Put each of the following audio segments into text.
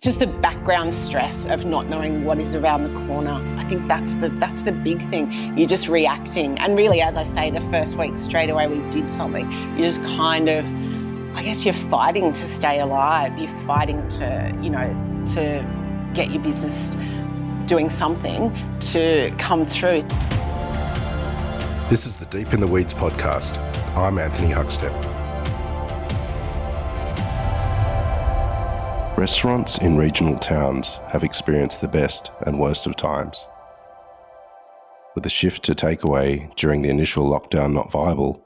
just the background stress of not knowing what is around the corner. I think that's the big thing. You're just reacting. And really, as I say, the first week straight away we did something. You're just kind of, I guess you're fighting to stay alive. You're fighting to get your business doing something to come through. This is the Deep in the Weeds podcast. I'm Anthony Huckstep. Restaurants in regional towns have experienced the best and worst of times. With a shift to takeaway during the initial lockdown not viable,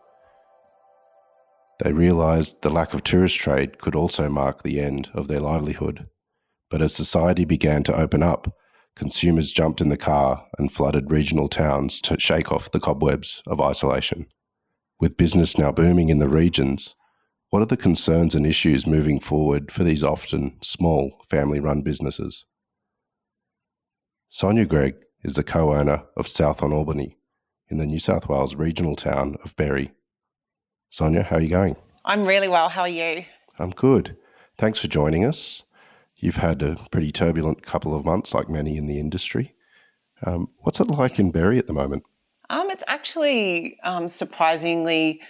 they realised the lack of tourist trade could also mark the end of their livelihood. But as society began to open up, consumers jumped in the car and flooded regional towns to shake off the cobwebs of isolation. With business now booming in the regions, what are the concerns and issues moving forward for these often small family-run businesses? Sonia Greig is the co-owner of South on Albany in the New South Wales regional town of Berry. Sonia, how are you going? I'm really well. How are you? I'm good. Thanks for joining us. You've had a pretty turbulent couple of months, like many in the industry. What's it like in Berry at the moment? It's actually surprisingly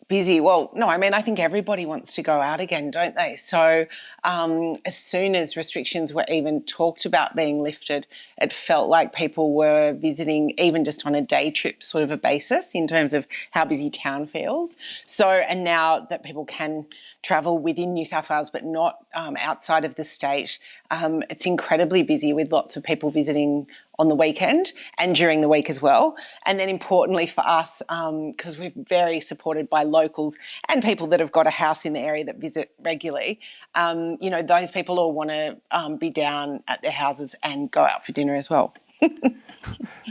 busy. Well, no, I mean, I think everybody wants to go out again, don't they? So as soon as restrictions were even talked about being lifted, it felt like people were visiting even just on a day trip sort of a basis in terms of how busy town feels. So, and now that people can travel within New South Wales but not outside of the state, it's incredibly busy with lots of people visiting on the weekend and during the week as well. And then importantly for us, because we're very supported by locals and people that have got a house in the area that visit regularly, those people all want to be down at their houses and go out for dinner as well.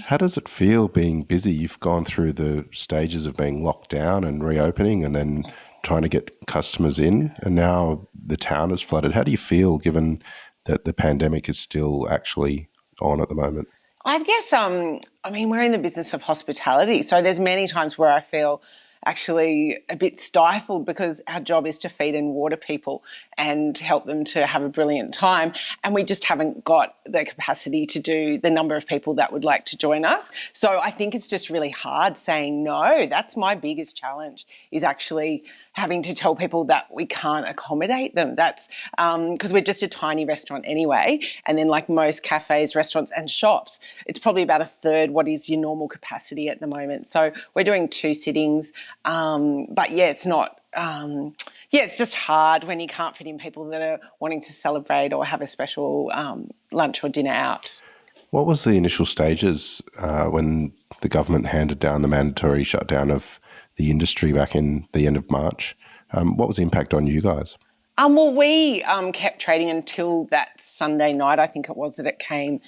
How does it feel being busy? You've gone through the stages of being locked down and reopening and then trying to get customers in, and now the town is flooded. How do you feel given that the pandemic is still actually on at the moment? I guess, we're in the business of hospitality, so there's many times where I feel actually a bit stifled because our job is to feed and water people and help them to have a brilliant time, and we just haven't got the capacity to do the number of people that would like to join us. So I think it's just really hard saying no. That's my biggest challenge, is actually having to tell people that we can't accommodate them. That's because we're just a tiny restaurant anyway, and then like most cafes, restaurants and shops, it's probably about a third what is your normal capacity at the moment. So we're doing 2 sittings. But yeah, it's not, it's just hard when you can't fit in people that are wanting to celebrate or have a special lunch or dinner out. What was the initial stages when the government handed down the mandatory shutdown of the industry back in the end of March? What was the impact on you guys? We kept trading until that Sunday night, I think it was, that it came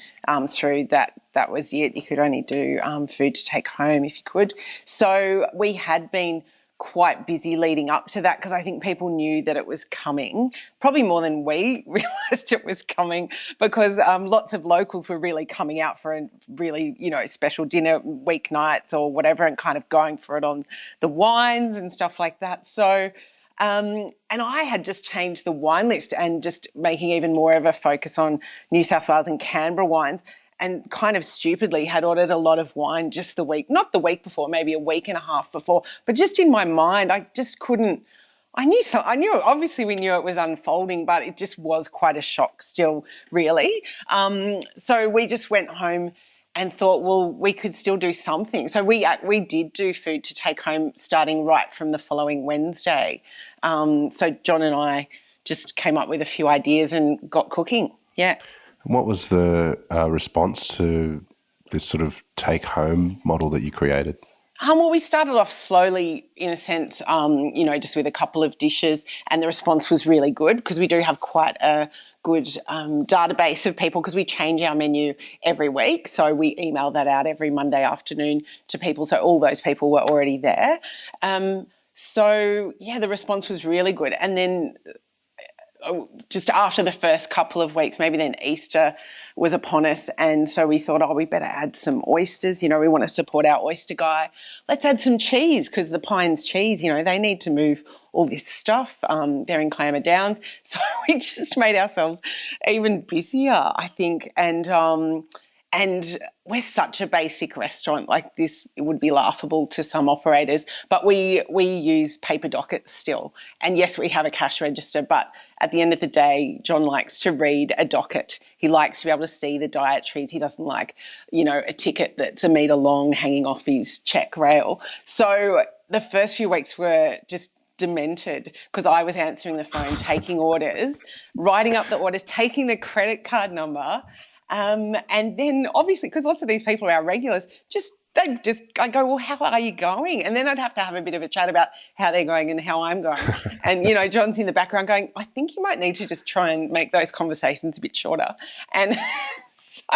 through that was it. You could only do food to take home if you could. So we had been quite busy leading up to that because I think people knew that it was coming, probably more than we realised it was coming, because lots of locals were really coming out for a really, special dinner weeknights or whatever, and kind of going for it on the wines and stuff like that. So and I had just changed the wine list and just making even more of a focus on New South Wales and Canberra wines, and kind of stupidly had ordered a lot of wine just not the week before, maybe a week and a half before, but just in my mind, I just couldn't, I knew obviously we knew it was unfolding, but it just was quite a shock still, really. So we just went home and thought, well, we could still do something. So we did do food to take home starting right from the following Wednesday. So John and I just came up with a few ideas and got cooking. Yeah. And what was the response to this sort of take-home model that you created? We started off slowly, in a sense, just with a couple of dishes, and the response was really good because we do have quite a good database of people, because we change our menu every week. So we email that out every Monday afternoon to people. So all those people were already there. The response was really good. And then just after the first couple of weeks, maybe then Easter was upon us. And so we thought, we better add some oysters. We want to support our oyster guy. Let's add some cheese, because the Pines cheese, they need to move all this stuff. They're in Clamour Downs. So we just made ourselves even busier, I think. And we're such a basic restaurant. Like this, it would be laughable to some operators, but we use paper dockets still. And yes, we have a cash register, but at the end of the day, John likes to read a docket. He likes to be able to see the dietaries. He doesn't like, a ticket that's a metre long hanging off his check rail. So the first few weeks were just demented, because I was answering the phone, taking orders, writing up the orders, taking the credit card number. And then obviously, because lots of these people are our regulars, I go, well, how are you going? And then I'd have to have a bit of a chat about how they're going and how I'm going. And, John's in the background going, I think you might need to just try and make those conversations a bit shorter. And so,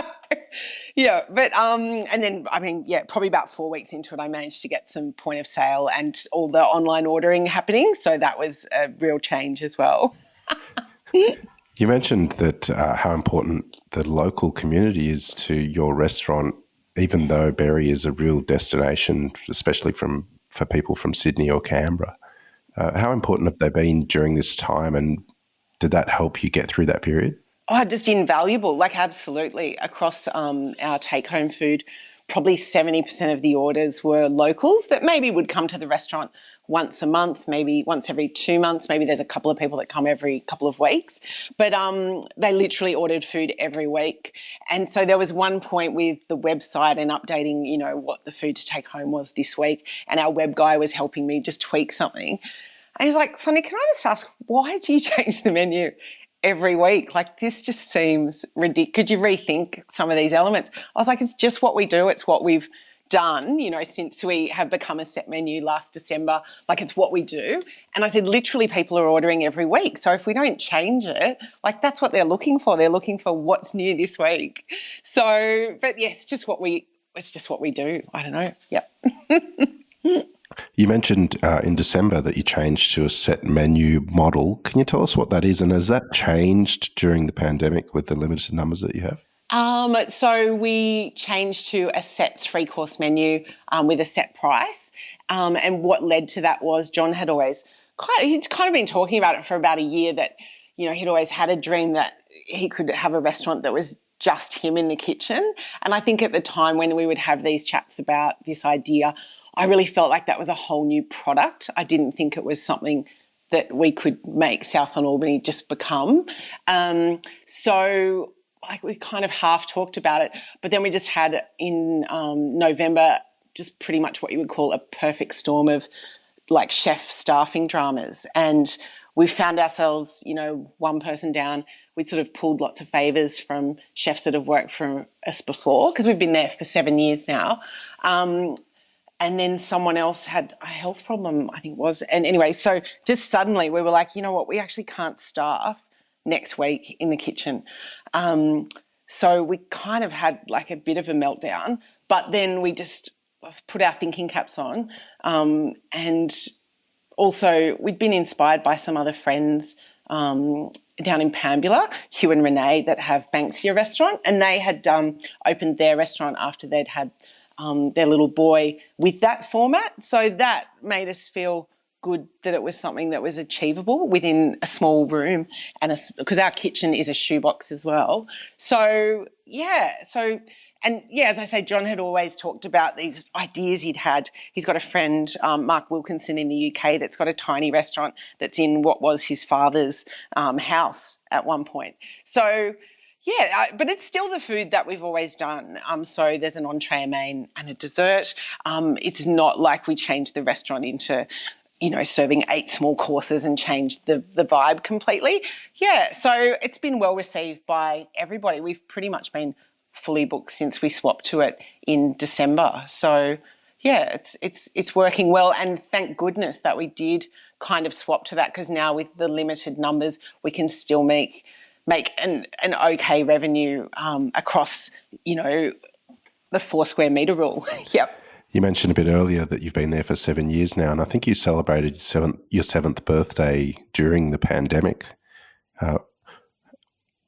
but, and then, probably about 4 weeks into it, I managed to get some point of sale and all the online ordering happening. So that was a real change as well. You mentioned that how important the local community is to your restaurant, even though Berry is a real destination, especially for people from Sydney or Canberra. How important have they been during this time, and did that help you get through that period? Just invaluable, absolutely. Across our take-home food, probably 70% of the orders were locals that maybe would come to the restaurant once a month, maybe once every 2 months. Maybe there's a couple of people that come every couple of weeks. But they literally ordered food every week. And so there was one point with the website and updating, what the food to take home was this week. And our web guy was helping me just tweak something. And he was like, Sonia, can I just ask, why do you change the menu every week? This just seems ridiculous. Could you rethink some of these elements? I was like, it's just what we do. It's what we've done, since we have become a set menu last December. It's what we do. And I said, literally people are ordering every week. So if we don't change it, that's what they're looking for. They're looking for what's new this week. So, but yes, it's just what we do. I don't know. Yep. You mentioned in December that you changed to a set menu model. Can you tell us what that is? And has that changed during the pandemic with the limited numbers that you have? So we changed to a set 3-course menu with a set price. And what led to that was John had always he'd kind of been talking about it for about a year, that, he'd always had a dream that he could have a restaurant that was just him in the kitchen. And I think at the time when we would have these chats about this idea, I really felt like that was a whole new product. I didn't think it was something that we could make South on Albany just become. So we kind of half talked about it, but then we just had in November just pretty much what you would call a perfect storm of chef staffing dramas. And we found ourselves, one person down. We'd sort of pulled lots of favours from chefs that have worked for us before, because we've been there for 7 years now. And then someone else had a health problem, I think it was. And anyway, so just suddenly we were like, you know what, we actually can't staff next week in the kitchen. So we kind of had a bit of a meltdown, but then we just put our thinking caps on. And also we'd been inspired by some other friends down in Pambula, Hugh and Renee, that have Banksia restaurant, and they had opened their restaurant after they'd had their little boy with that format. So that made us feel good that it was something that was achievable within a small room, and because our kitchen is a shoebox as well. So, as I say, John had always talked about these ideas he'd had. He's got a friend, Mark Wilkinson in the UK, that's got a tiny restaurant that's in what was his father's house at one point. So, but it's still the food that we've always done. So there's an entree, a main and a dessert. It's not like we changed the restaurant into, serving 8 small courses and changed the vibe completely. Yeah, so it's been well received by everybody. We've pretty much been fully booked since we swapped to it in December. So yeah, it's working well, and thank goodness that we did kind of swap to that, because now with the limited numbers we can still make an okay revenue across, the 4 square metre rule. Yep. You mentioned a bit earlier that you've been there for 7 years now, and I think you celebrated your 7th birthday during the pandemic. Uh,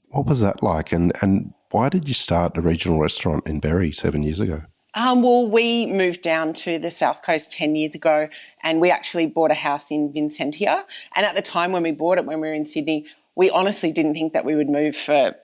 what was that like? And why did you start a regional restaurant in Berry 7 years ago? Well, we moved down to the South Coast 10 years ago, and we actually bought a house in Vincentia. And at the time when we bought it, when we were in Sydney, we honestly didn't think that we would move for,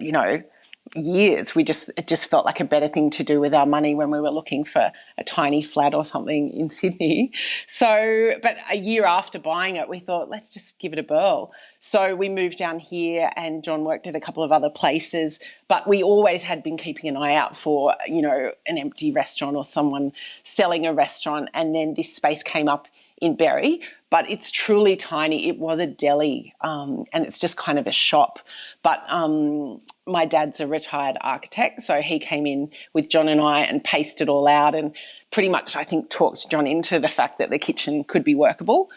years. It just felt like a better thing to do with our money when we were looking for a tiny flat or something in Sydney. So, but a year after buying it, we thought, let's just give it a whirl. So we moved down here, and John worked at a couple of other places, but we always had been keeping an eye out for, an empty restaurant or someone selling a restaurant. And then this space came up in Berry, but it's truly tiny. It was a deli, and it's just kind of a shop. But my dad's a retired architect, so he came in with John and I and paced it all out, and pretty much, I think, talked John into the fact that the kitchen could be workable.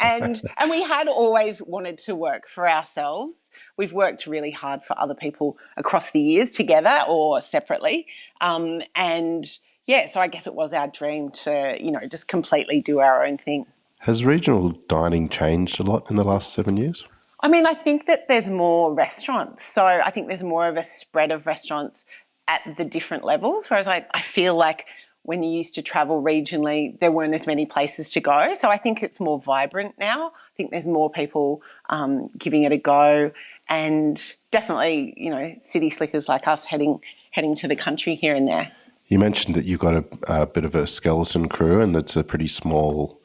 and we had always wanted to work for ourselves. We've worked really hard for other people across the years, together or separately, so I guess it was our dream to, just completely do our own thing. Has regional dining changed a lot in the last 7 years? I mean, I think that there's more restaurants. So I think there's more of a spread of restaurants at the different levels, whereas I feel like when you used to travel regionally, there weren't as many places to go. So I think it's more vibrant now. I think there's more people giving it a go, and definitely, city slickers like us heading to the country here and there. You mentioned that you've got a bit of a skeleton crew and it's a pretty small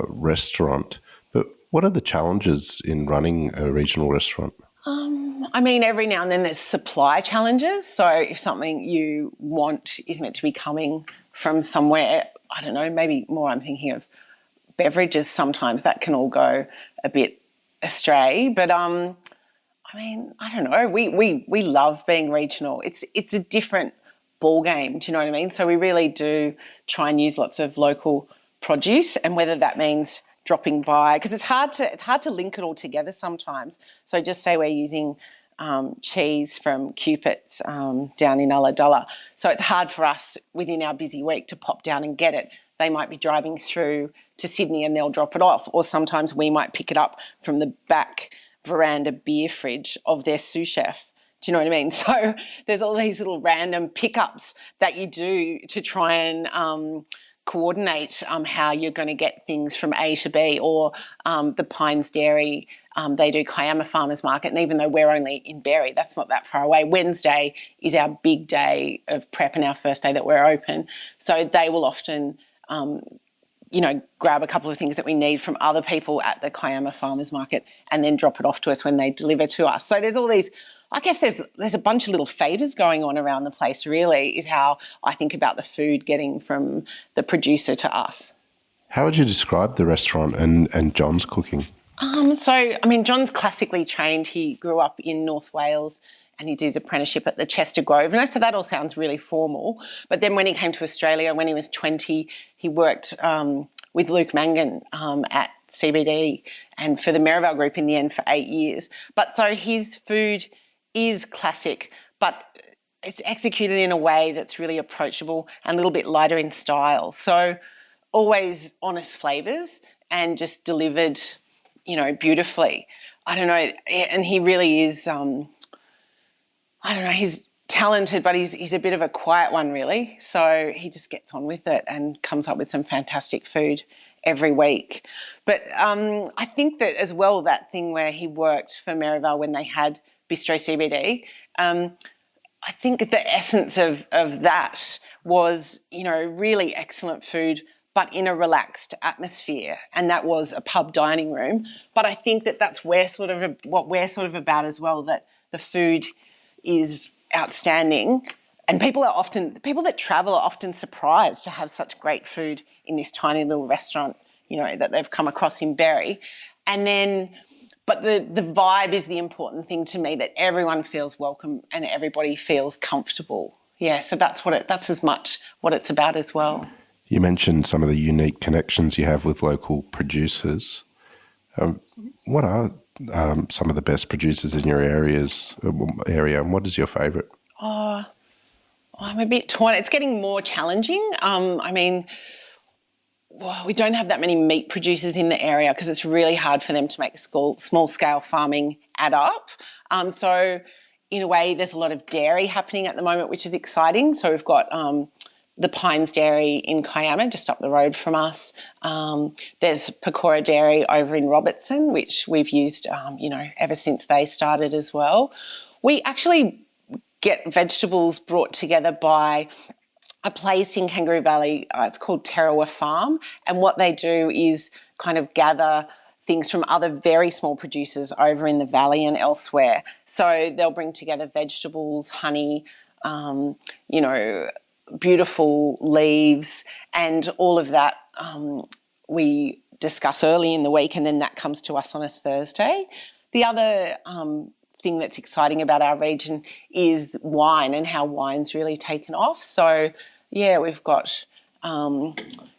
restaurant. But what are the challenges in running a regional restaurant? I mean, every now and then there's supply challenges. So if something you want is meant to be coming from somewhere, I don't know, maybe more I'm thinking of beverages, sometimes that can all go a bit astray. But I mean, I don't know. We love being regional. It's a different ball game, do you know what I mean? So we really do try and use lots of local produce, and whether that means dropping by, because it's hard to link it all together sometimes. So just say we're using cheese from Cupid's down in Ulladulla. So it's hard for us within our busy week to pop down and get it. They might be driving through to Sydney and they'll drop it off, or sometimes we might pick it up from the back veranda beer fridge of their sous chef. Do you know what I mean? So there's all these little random pickups that you do to try and coordinate how you're going to get things from A to B, or the Pines Dairy, they do Kiama Farmers Market, and even though we're only in Berry, that's not that far away. Wednesday is our big day of prep and our first day that we're open. So they will often grab a couple of things that we need from other people at the Kiama Farmers Market and then drop it off to us when they deliver to us. So there's all these, I guess there's a bunch of little favours going on around the place, really, is how I think about the food getting from the producer to us. How would you describe the restaurant and John's cooking? John's classically trained. He grew up in North Wales and he did his apprenticeship at the Chester Grove. And so that all sounds really formal. But then when he came to Australia, when he was 20, he worked with Luke Mangan at CBD and for the Merivale Group in the end for 8 years. But so his food is classic, but it's executed in a way that's really approachable and a little bit lighter in style. So always honest flavours and just delivered, beautifully. I don't know, and he really is, he's talented, but he's a bit of a quiet one, really. So he just gets on with it and comes up with some fantastic food every week. But I think that as well, that thing where he worked for Merivale when they had Bistro CBD, I think the essence of that was, really excellent food, but in a relaxed atmosphere, and that was a pub dining room. But I think that that's what we're sort of about as well, that the food is outstanding, and people that travel are often surprised to have such great food in this tiny little restaurant, that they've come across in Berry. And then, but the vibe is the important thing to me, that everyone feels welcome and everybody feels comfortable. Yeah, so that's as much what it's about as well. You mentioned some of the unique connections you have with local producers. What are some of the best producers in your area, and what is your favourite? I'm a bit torn. It's getting more challenging. We don't have that many meat producers in the area because it's really hard for them to make small-scale farming add up. So in a way, there's a lot of dairy happening at the moment, which is exciting. So we've got the Pines Dairy in Kiama, just up the road from us. There's Pecora Dairy over in Robertson, which we've used, ever since they started as well. We actually get vegetables brought together by a place in Kangaroo Valley. It's called Tarawa Farm, and what they do is kind of gather things from other very small producers over in the valley and elsewhere. So they'll bring together vegetables, honey, beautiful leaves, and all of that we discuss early in the week, and then that comes to us on a Thursday. The other thing that's exciting about our region is wine and how wine's really taken off. So, yeah, we've got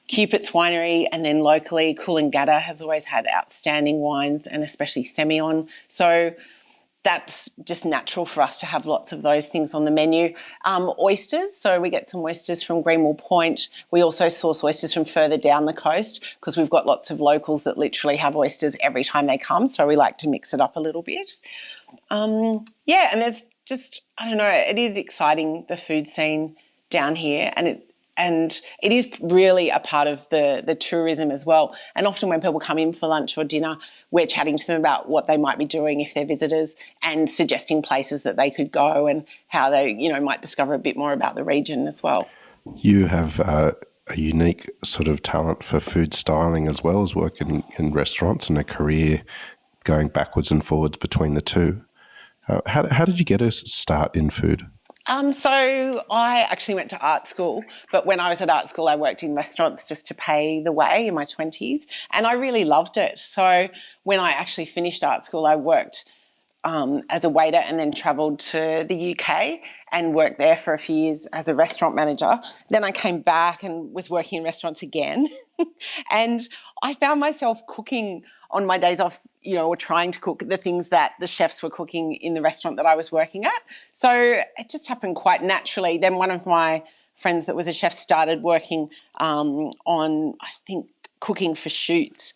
Cupid's Winery, and then locally Coolangatta has always had outstanding wines, and especially Semillon. So that's just natural for us to have lots of those things on the menu. Oysters, so we get some oysters from Greenwell Point. We also source oysters from further down the coast because we've got lots of locals that literally have oysters every time they come, so we like to mix it up a little bit. And there's just, I don't know, it is exciting, the food scene down here, and it is really a part of the tourism as well. And often when people come in for lunch or dinner, we're chatting to them about what they might be doing if they're visitors and suggesting places that they could go and how they, might discover a bit more about the region as well. You have a unique sort of talent for food styling as well as working in restaurants, and a career going backwards and forwards between the two. How did you get a start in food? So I actually went to art school, but when I was at art school, I worked in restaurants just to pay the way in my 20s, and I really loved it. So when I actually finished art school, I worked as a waiter and then travelled to the UK and worked there for a few years as a restaurant manager. Then I came back and was working in restaurants again. And I found myself cooking on my days off, or trying to cook the things that the chefs were cooking in the restaurant that I was working at. So it just happened quite naturally. Then one of my friends that was a chef started working on, I think, cooking for shoots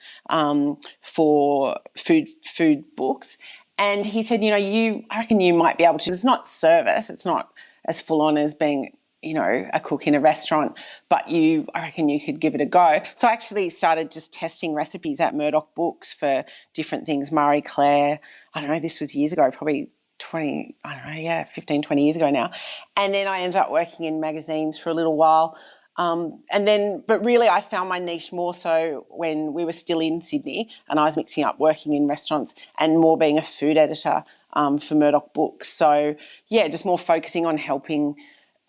for food books. And he said, I reckon you might be able to. It's not service. It's not as full on as being, a cook in a restaurant, but I reckon you could give it a go. So I actually started just testing recipes at Murdoch Books for different things, Marie Claire. I don't know, this was years ago, probably 15, 20 years ago now. And then I ended up working in magazines for a little while. But really I found my niche more so when we were still in Sydney and I was mixing up working in restaurants and more being a food editor for Murdoch Books. So, yeah, just more focusing on helping.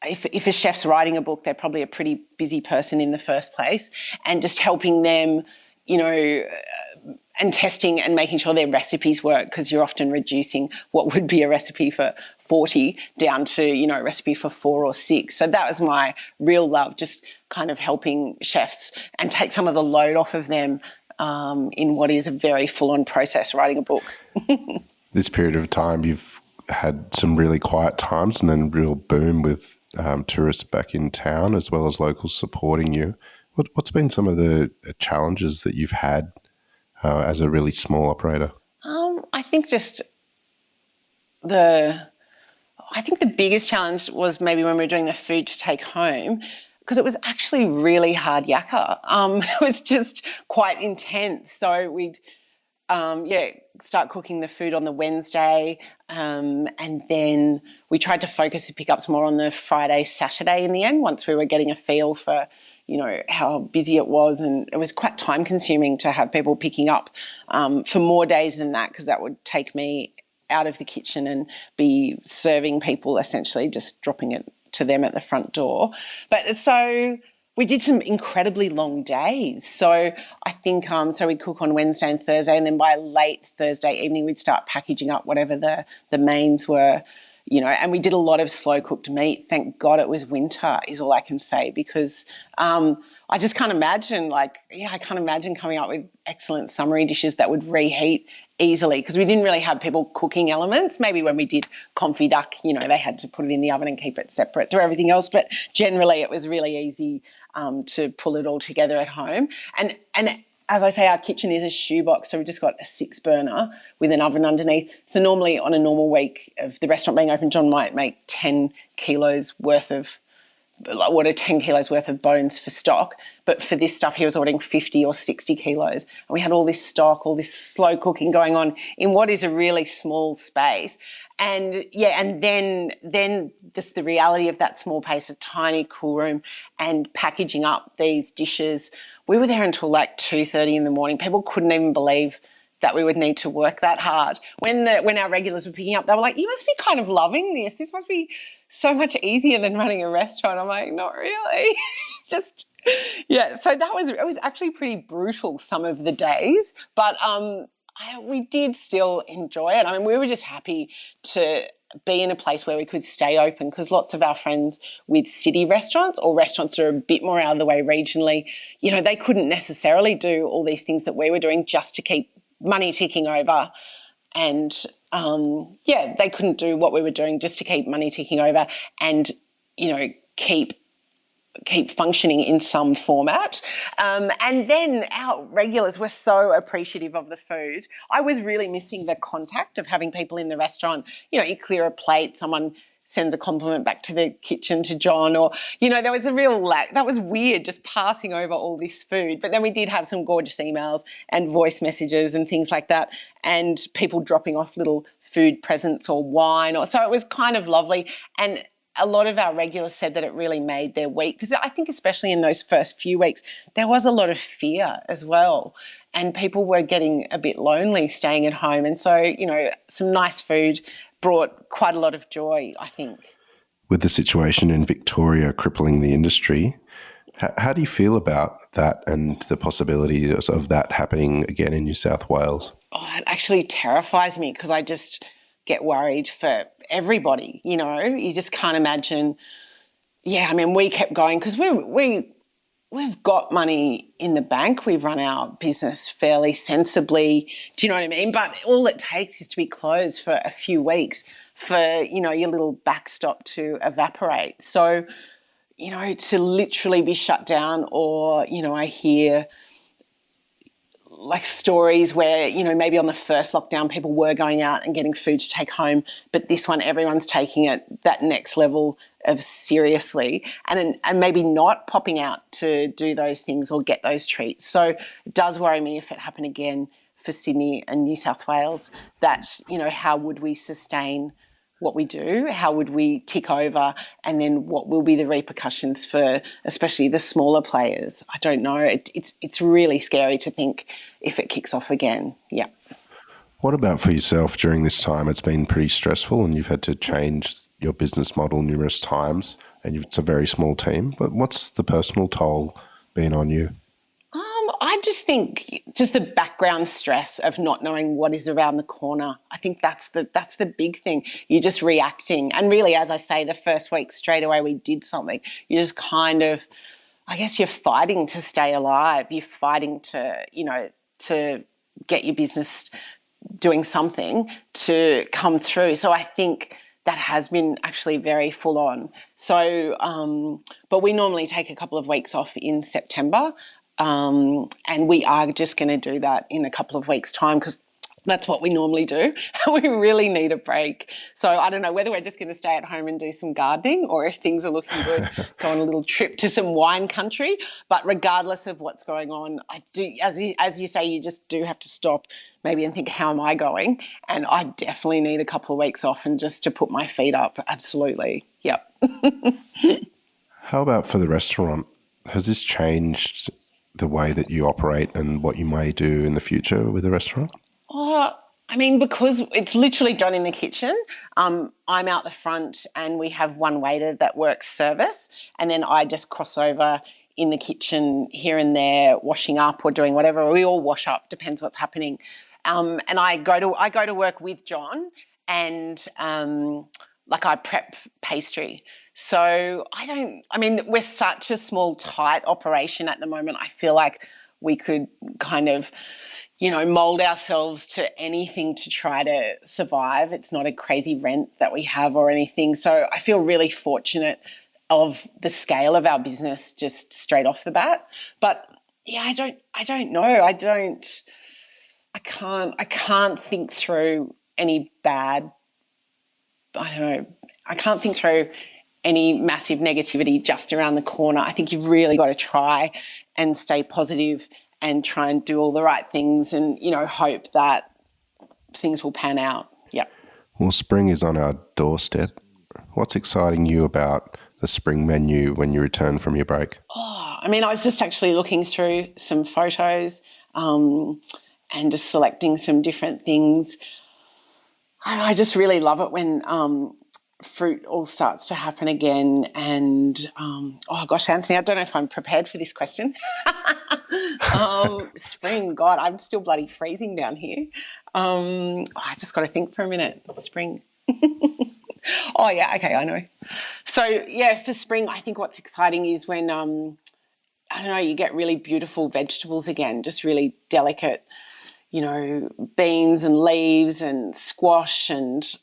If a chef's writing a book, they're probably a pretty busy person in the first place, and just helping them, and testing and making sure their recipes work, because you're often reducing what would be a recipe for 40 down to, a recipe for 4 or 6. So that was my real love, just kind of helping chefs and take some of the load off of them in what is a very full-on process, writing a book. This period of time, you've had some really quiet times and then real boom with tourists back in town as well as locals supporting you. What's been some of the challenges that you've had as a really small operator? I think the biggest challenge was maybe when we were doing the food to take home, because it was actually really hard yakka. It was just quite intense. So we'd start cooking the food on the Wednesday, and then we tried to focus the pickups more on the Friday, Saturday in the end, once we were getting a feel for, how busy it was. And it was quite time consuming to have people picking up for more days than that, because that would take me out of the kitchen and be serving people, essentially just dropping it to them at the front door. But so we did some incredibly long days. So I think, so we'd cook on Wednesday and Thursday, and then by late Thursday evening, we'd start packaging up whatever the mains were, and we did a lot of slow cooked meat. Thank God it was winter is all I can say, because I just can't imagine coming up with excellent summery dishes that would reheat easily, because we didn't really have people cooking elements. Maybe when we did confit duck, they had to put it in the oven and keep it separate to everything else. But generally it was really easy to pull it all together at home. And as I say, our kitchen is a shoebox, so we've just got a 6-burner with an oven underneath. So normally on a normal week of the restaurant being open, John might make 10 kilos worth of 10 kilos worth of bones for stock. But for this stuff, he was ordering 50 or 60 kilos. And we had all this stock, all this slow cooking going on in what is a really small space. And and then just the reality of that small space, a tiny cool room, and packaging up these dishes. We were there until like 2:30 in the morning. People couldn't even believe that we would need to work that hard. When our regulars were picking up, they were like, "You must be kind of loving this. This must be so much easier than running a restaurant." I'm like, "Not really." Just, yeah. So it was actually pretty brutal some of the days, but we did still enjoy it. I mean, we were just happy to be in a place where we could stay open, because lots of our friends with city restaurants or restaurants that are a bit more out of the way regionally, they couldn't necessarily do all these things that we were doing just to keep money ticking over. And they couldn't do what we were doing just to keep money ticking over and, keep functioning in some format. And then our regulars were so appreciative of the food. I was really missing the contact of having people in the restaurant. You clear a plate, someone sends a compliment back to the kitchen to John, or, there was a real lack. That was weird, just passing over all this food. But then we did have some gorgeous emails and voice messages and things like that, and people dropping off little food presents or wine. So it was kind of lovely. And a lot of our regulars said that it really made their week, because I think especially in those first few weeks, there was a lot of fear as well, and people were getting a bit lonely staying at home. And so, some nice food brought quite a lot of joy, I think. With the situation in Victoria crippling the industry, how do you feel about that and the possibility of that happening again in New South Wales? Oh, it actually terrifies me, because I just get worried for everybody. You just can't imagine. Yeah, I mean, we kept going because we've got money in the bank. We've run our business fairly sensibly. Do you know what I mean? But all it takes is to be closed for a few weeks for, your little backstop to evaporate. So, to literally be shut down, or, I hear like stories where, maybe on the first lockdown people were going out and getting food to take home, but this one everyone's taking it that next level of seriously, and maybe not popping out to do those things or get those treats. So it does worry me if it happened again for Sydney and New South Wales, that, how would we sustain what we do? How would we tick over? And then what will be the repercussions for especially the smaller players? I don't know. It's really scary to think if it kicks off again. Yeah. What about for yourself during this time? It's been pretty stressful and you've had to change your business model numerous times, and it's a very small team. But what's the personal toll been on you? I just think just the background stress of not knowing what is around the corner. I think that's the big thing. You're just reacting. And really, as I say, the first week straight away we did something. You just kind of, I guess you're fighting to stay alive. You're fighting to, to get your business doing something to come through. So I think that has been actually very full on. So, but we normally take a couple of weeks off in September. And we are just going to do that in a couple of weeks' time, because that's what we normally do. We really need a break. So I don't know whether we're just going to stay at home and do some gardening, or if things are looking good, go on a little trip to some wine country. But regardless of what's going on, I do, as you say, you just do have to stop maybe and think, how am I going? And I definitely need a couple of weeks off and just to put my feet up. Absolutely. Yep. How about for the restaurant? Has this changed the way that you operate and what you may do in the future with the restaurant? I mean, because it's literally done in the kitchen. I'm out the front and we have one waiter that works service, and then I just cross over in the kitchen here and there, washing up or doing whatever. We all wash up, depends what's happening. And I go to work with John, and I prep pastry. So we're such a small, tight operation at the moment. I feel like we could kind of, mould ourselves to anything to try to survive. It's not a crazy rent that we have or anything. So I feel really fortunate of the scale of our business just straight off the bat. But, Yeah, I don't know. I can't think through any bad, I don't know. I can't think through any massive negativity just around the corner. I think you've really got to try and stay positive and try and do all the right things and, hope that things will pan out. Yeah. Well, spring is on our doorstep. What's exciting you about the spring menu when you return from your break? I was just actually looking through some photos and just selecting some different things. I just really love it when fruit all starts to happen again. And, Anthony, I don't know if I'm prepared for this question. Spring, God, I'm still bloody freezing down here. I just got to think for a minute. Spring. Oh, yeah, okay, I know. So, yeah, for spring, I think what's exciting is when, you get really beautiful vegetables again, just really delicate, beans and leaves and squash and,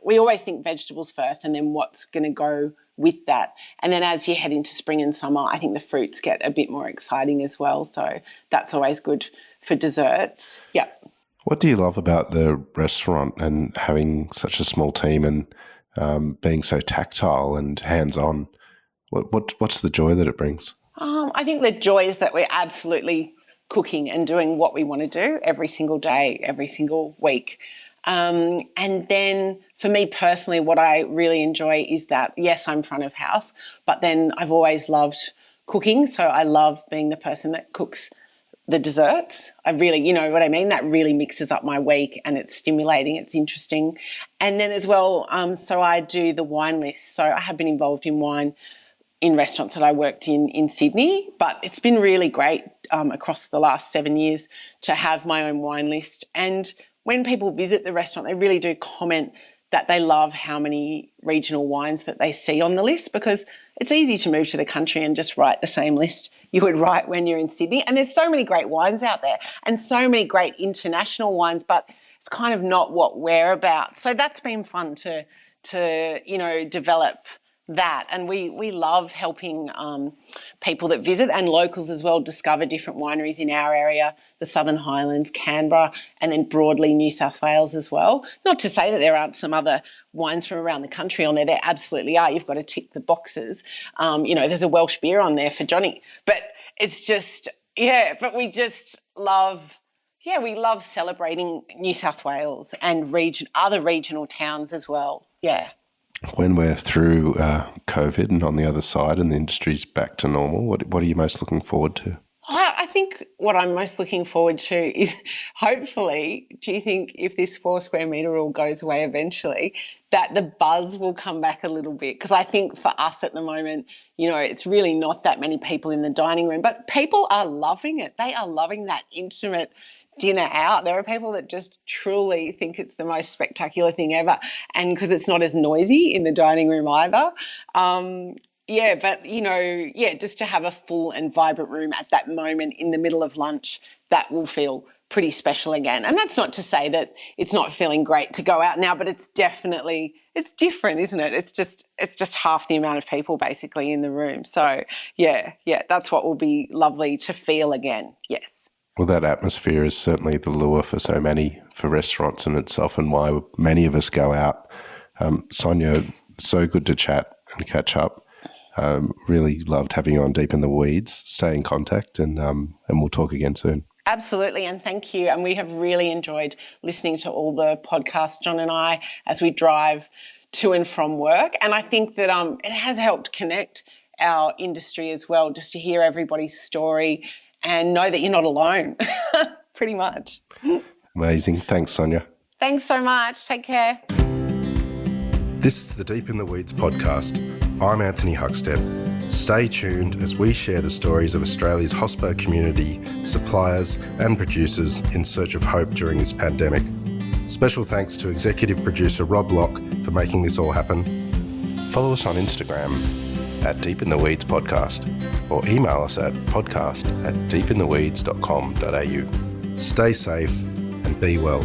we always think vegetables first and then what's going to go with that. And then as you head into spring and summer, I think the fruits get a bit more exciting as well. So that's always good for desserts. Yeah. What do you love about the restaurant and having such a small team and being so tactile and hands-on? What's the joy that it brings? I think the joy is that we're absolutely cooking and doing what we want to do every single day, every single week. And then for me personally, what I really enjoy is that, yes, I'm front of house, but then I've always loved cooking. So I love being the person that cooks the desserts. I really, you know what I mean? That really mixes up my week and it's stimulating, it's interesting. And then as well, so I do the wine list. So I have been involved in wine in restaurants that I worked in Sydney, but it's been really great across the last 7 years to have my own wine list. And when people visit the restaurant, they really do comment that they love how many regional wines that they see on the list, because it's easy to move to the country and just write the same list you would write when you're in Sydney. And there's so many great wines out there and so many great international wines, but it's kind of not what we're about. So that's been fun to develop that. And we love helping people that visit and locals as well discover different wineries in our area, the Southern Highlands, Canberra, and then broadly New South Wales as well. Not to say that there aren't some other wines from around the country on there. There absolutely are. You've got to tick the boxes. There's a Welsh beer on there for Johnny. But it's just, but we just love... Yeah, we love celebrating New South Wales and other regional towns as well. Yeah. When we're through COVID and on the other side and the industry's back to normal, what are you most looking forward to? I think what I'm most looking forward to is hopefully, do you think if this 4 square metre rule goes away eventually, that the buzz will come back a little bit? Because I think for us at the moment, it's really not that many people in the dining room, but people are loving it. They are loving that intimate dinner out. There are people that just truly think it's the most spectacular thing ever, and because it's not as noisy in the dining room either. Just to have a full and vibrant room at that moment in the middle of lunch, that will feel pretty special again. And that's not to say that it's not feeling great to go out now, but it's different, isn't it? It's just half the amount of people basically in the room. So that's what will be lovely to feel again. Yes. Well, that atmosphere is certainly the lure for so many, for restaurants in itself, and why many of us go out. Sonia, so good to chat and catch up. Really loved having you on Deep in the Weeds. Stay in contact and we'll talk again soon. Absolutely, and thank you. And we have really enjoyed listening to all the podcasts, John and I, as we drive to and from work. And I think that it has helped connect our industry as well, just to hear everybody's story and know that you're not alone, pretty much. Amazing. Thanks, Sonia. Thanks so much. Take care. This is the Deep in the Weeds podcast. I'm Anthony Huckstep. Stay tuned as we share the stories of Australia's hospo community, suppliers and producers in search of hope during this pandemic. Special thanks to executive producer Rob Locke for making this all happen. Follow us on Instagram at Deep in the Weeds Podcast, or email us at podcast@deepintheweeds.com.au. Stay safe and be well.